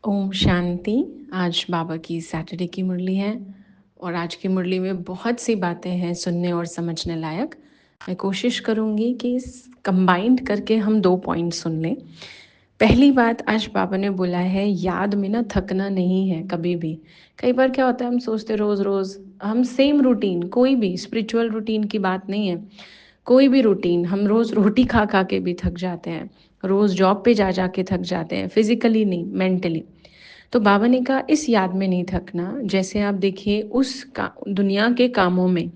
ओम शांति। आज बाबा की सैटरडे की मुरली है और आज की मुरली में बहुत सी बातें हैं सुनने और समझने लायक। मैं कोशिश करूँगी कि इस कंबाइंड करके हम 2 पॉइंट सुन लें। पहली बात, आज बाबा ने बोला है याद में ना थकना नहीं है कभी भी। कई बार क्या होता है, हम सोचते रोज़-रोज़ हम सेम रूटीन, कोई भी स्पिरिचुअल रूटीन की बात नहीं है, कोई भी रूटीन हम रोज़ रोटी खा-खा के भी थक जाते हैं, रोज़ जॉब पे जा-जा के थक जाते हैं, फिज़िकली नहीं, मेंटली। तो बाबा ने कहा इस याद में नहीं थकना। जैसे आप देखिए उस का दुनिया के कामों में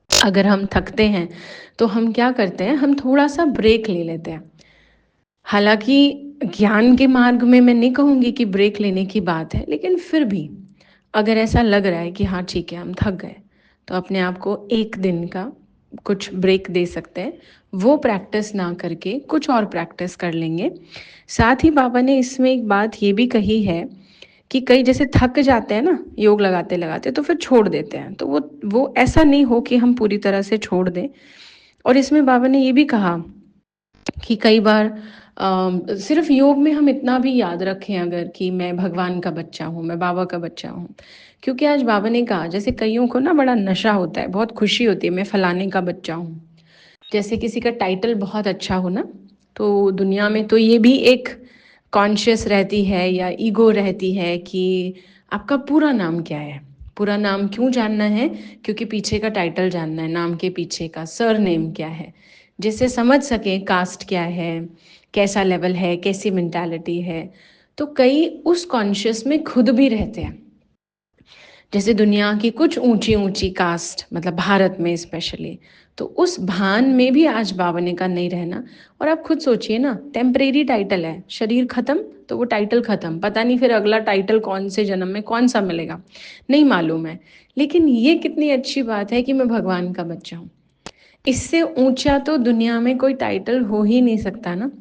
अगर हम थकते हैं तो हम क्या करते हैं, हम थोड़ा-सा ब्रेक ले लेते हैं। हालाँकि ज्ञान के मार्ग में मैं नहीं कहूँगी कि ब्रेक लेने की बात है, लेकिन फिर भी अगर ऐसा लग रहा है कि हाँ ठीक है, हम थक गए, तो अपने आप को 1 दिन का कुछ ब्रेक दे सकते हैं। वो प्रैक्टिस ना करके कुछ और प्रैक्टिस कर लेंगे। साथ ही बाबा ने इसमें एक बात ये भी कही है कि कई जैसे थक जाते हैं ना योग लगाते-लगाते, तो फिर छोड़ देते हैं। तो वो ऐसा नहीं हो कि हम पूरी तरह से छोड़ दें। और इसमें बाबा ने ये भी कहा कि कई बार सिर्फ योग में हम इतना भी याद रखें अगर कि मैं भगवान का बच्चा हूँ, मैं बाबा का बच्चा हूँ। क्योंकि आज बाबा ने कहा जैसे कईयों को ना बड़ा नशा होता है, बहुत खुशी होती है, मैं फलाने का बच्चा हूँ। जैसे किसी का टाइटल बहुत अच्छा हो ना, तो दुनिया में तो ये भी एक कॉन्शियस रहती है या ईगो रहती है कि आपका पूरा नाम क्या है? पूरा नाम क्यों जानना है? क्योंकि पीछे का टाइटल जानना है, नाम के पीछे का सरनेम क्या है? जिससे समझ सकें कास्ट क्या है, कैसा लेवल है, कैसी मेंटालिटी है। तो कई उस कॉन्शियस में खुद भी रहते हैं। जैसे दुनिया की कुछ ऊंची-ऊंची कास्ट, मतलब भारत में स्पेशली, तो उस भान में भी आज बाबा ने कहा नहीं रहना। और आप खुद सोचिए ना, टेम्परेरी टाइटल है, शरीर खत्म तो वो टाइटल खत्म, पता नहीं फिर अगला टाइटल कौन से जन्म में कौन सा मिलेगा, नहीं मालूम है। लेकिन ये कितनी अच्छी बात है कि मैं भगवान का बच्चा हूँ। इससे ऊंचा तो दुनिया में कोई टाइटल हो ही नहीं सकता ना।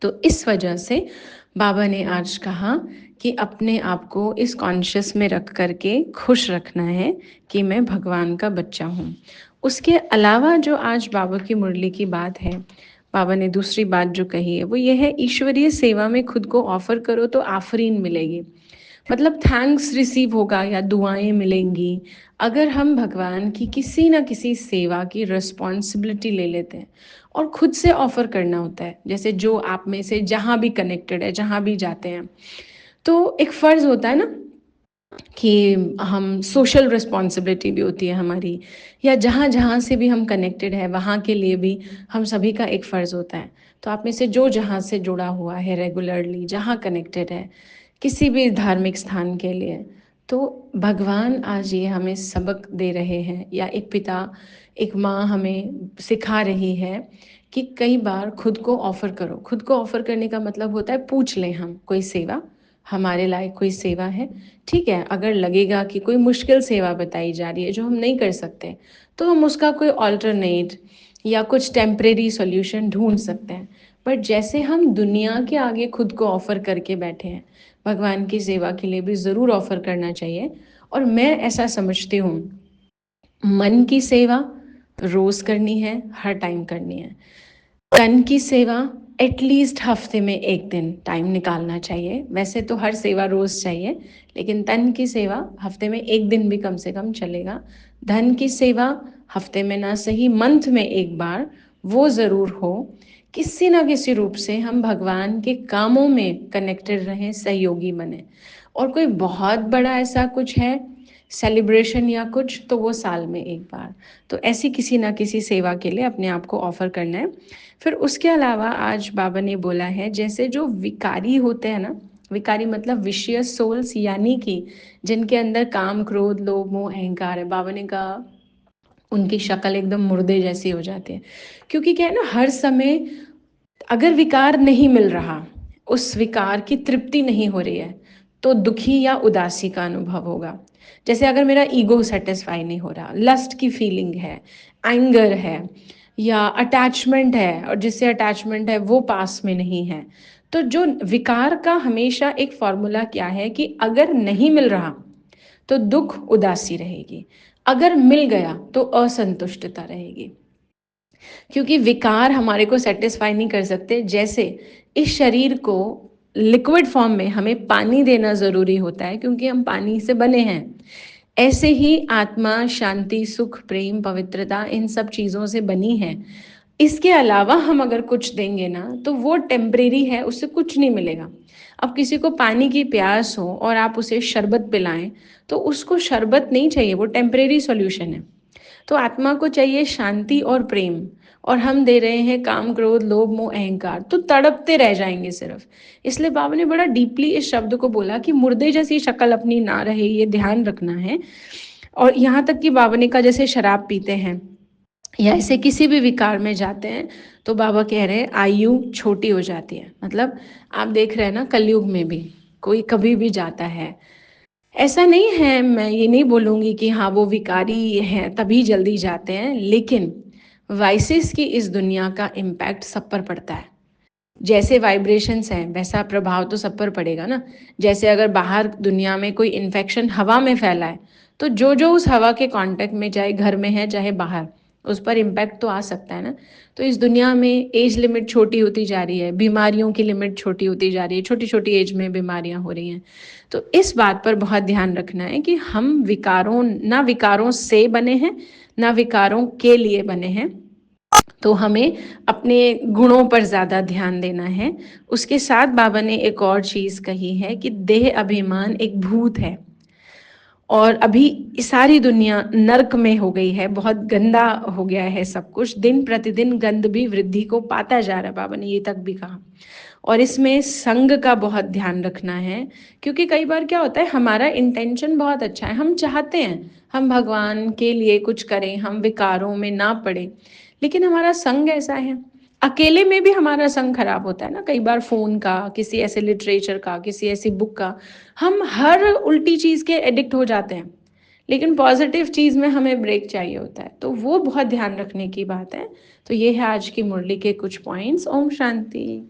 तो इस वजह से बाबा ने आज कहा कि अपने आप को इस कॉन्शियस में रख करके खुश रखना है कि मैं भगवान का बच्चा हूँ। उसके अलावा जो आज बाबा की मुरली की बात है, बाबा ने दूसरी बात जो कही है वो ये है, ईश्वरीय सेवा में खुद को ऑफर करो तो आफरीन मिलेगी। मतलब थैंक्स रिसीव होगा या दुआएं मिलेंगी अगर हम भगवान की किसी ना किसी सेवा की रिस्पॉन्सिबिलिटी ले लेते हैं और खुद से ऑफर करना होता है। जैसे जो आप में से जहाँ भी कनेक्टेड है, जहाँ भी जाते हैं, तो एक फ़र्ज़ होता है ना कि हम सोशल रिस्पॉन्सिबिलिटी भी होती है हमारी, या जहाँ जहाँ से भी हम कनेक्टेड है वहाँ के लिए भी हम सभी का एक फ़र्ज़ होता है। तो आप में से जो जहाँ से जुड़ा हुआ है रेगुलरली, जहाँ कनेक्टेड है किसी भी धार्मिक स्थान के लिए, तो भगवान आज ये हमें सबक दे रहे हैं, या एक पिता, एक माँ हमें सिखा रही है कि कई बार खुद को ऑफ़र करो। खुद को ऑफ़र करने का मतलब होता है पूछ लें हम कोई सेवा, हमारे लायक कोई सेवा है, ठीक है। अगर लगेगा कि कोई मुश्किल सेवा बताई जा रही है जो हम नहीं कर सकते, तो हम उसका कोई ऑल्टरनेट या कुछ टेम्परेरी सॉल्यूशन ढूंढ सकते हैं। बट जैसे हम दुनिया के आगे खुद को ऑफ़र करके बैठे हैं, भगवान की सेवा के लिए भी ज़रूर ऑफ़र करना चाहिए। और मैं ऐसा समझती हूँ, मन की सेवा रोज़ करनी है, हर टाइम करनी है। तन की सेवा एटलीस्ट हफ्ते में 1 दिन टाइम निकालना चाहिए। वैसे तो हर सेवा रोज़ चाहिए, लेकिन तन की सेवा हफ्ते में 1 दिन भी कम से कम चलेगा। धन की सेवा हफ्ते में ना सही मंथ में 1 बार वो ज़रूर हो। किसी ना किसी रूप से हम भगवान के कामों में कनेक्टेड रहें, सहयोगी बने। और कोई बहुत बड़ा ऐसा कुछ है सेलिब्रेशन या कुछ, तो वो साल में 1 बार। तो ऐसी किसी ना किसी सेवा के लिए अपने आप को ऑफ़र करना है। फिर उसके अलावा आज बाबा ने बोला है, जैसे जो विकारी होते हैं ना, विकारी मतलब विशियस सोल्स, यानी कि जिनके अंदर काम, क्रोध, लोभ, मोह, अहंकार है, बाबा ने कहा उनकी शक्ल एकदम मुर्दे जैसी हो जाती है। क्योंकि क्या है ना, हर समय अगर विकार नहीं मिल रहा, उस विकार की तृप्ति नहीं हो रही है, तो दुखी या उदासी का अनुभव होगा। जैसे अगर मेरा ईगो सेटिस्फाई नहीं हो रहा, लस्ट की फीलिंग है, एंगर है, या अटैचमेंट है, और जिससे अटैचमेंट है वो पास में नहीं है, तो जो विकार का हमेशा एक फॉर्मूला क्या है कि अगर नहीं मिल रहा तो दुख, उदासी रहेगी, अगर मिल गया तो असंतुष्टता रहेगी। क्योंकि विकार हमारे को सेटिस्फाई नहीं कर सकते। जैसे इस शरीर को लिक्विड फॉर्म में हमें पानी देना ज़रूरी होता है क्योंकि हम पानी से बने हैं। ऐसे ही आत्मा शांति, सुख, प्रेम, पवित्रता इन सब चीज़ों से बनी है। इसके अलावा हम अगर कुछ देंगे ना तो वो टेम्परेरी है, उससे कुछ नहीं मिलेगा। अब किसी को पानी की प्यास हो और आप उसे शरबत पिलाएं तो उसको शरबत नहीं चाहिए, वो टेम्परेरी सॉल्यूशन है। तो आत्मा को चाहिए शांति और प्रेम, और हम दे रहे हैं काम, क्रोध, लोभ, मोह, अहंकार, तो तड़पते रह जाएंगे सिर्फ। इसलिए बाबा ने बड़ा डीपली इस शब्द को बोला कि मुर्दे जैसी शक्ल अपनी ना रहे, ये ध्यान रखना है। और यहाँ तक कि बाबा ने कहा जैसे शराब पीते हैं या ऐसे किसी भी विकार में जाते हैं तो बाबा कह रहे हैं आयु छोटी हो जाती है। मतलब आप देख रहे हैं ना, कलयुग में भी कोई कभी भी जाता है, ऐसा नहीं है। मैं ये नहीं बोलूँगी कि हाँ वो विकारी हैं तभी जल्दी जाते हैं, लेकिन वाइसेस की इस दुनिया का इम्पैक्ट सब पर पड़ता है। जैसे वाइब्रेशंस हैं वैसा प्रभाव तो सब पर पड़ेगा ना। जैसे अगर बाहर दुनिया में कोई इन्फेक्शन हवा में फैला है तो जो जो उस हवा के कांटेक्ट में, चाहे घर में है चाहे बाहर, उस पर इम्पैक्ट तो आ सकता है ना। तो इस दुनिया में एज लिमिट छोटी होती जा रही है, बीमारियों की लिमिट छोटी होती जा रही है, छोटी छोटी एज में बीमारियां हो रही हैं। तो इस बात पर बहुत ध्यान रखना है कि हम विकारों से बने हैं, ना विकारों के लिए बने हैं। तो हमें अपने गुणों पर ज़्यादा ध्यान देना है। उसके साथ बाबा ने एक और चीज़ कही है कि देह अभिमान एक भूत है, और अभी सारी दुनिया नर्क में हो गई है, बहुत गंदा हो गया है सब कुछ। दिन प्रतिदिन गंद भी वृद्धि को पाता जा रहा है, बाबा ने ये तक भी कहा। और इसमें संग का बहुत ध्यान रखना है, क्योंकि कई बार क्या होता है, हमारा इंटेंशन बहुत अच्छा है, हम चाहते हैं हम भगवान के लिए कुछ करें, हम विकारों में ना पड़े, लेकिन हमारा संग ऐसा है। अकेले में भी हमारा संग खराब होता है ना, कई बार फोन का, किसी ऐसे लिटरेचर का, किसी ऐसी बुक का, हम हर उल्टी चीज के एडिक्ट हो जाते हैं। लेकिन पॉजिटिव चीज में हमें ब्रेक चाहिए होता है, तो वो बहुत ध्यान रखने की बात है। तो ये है आज की मुरली के कुछ पॉइंट्स। ओम शांति।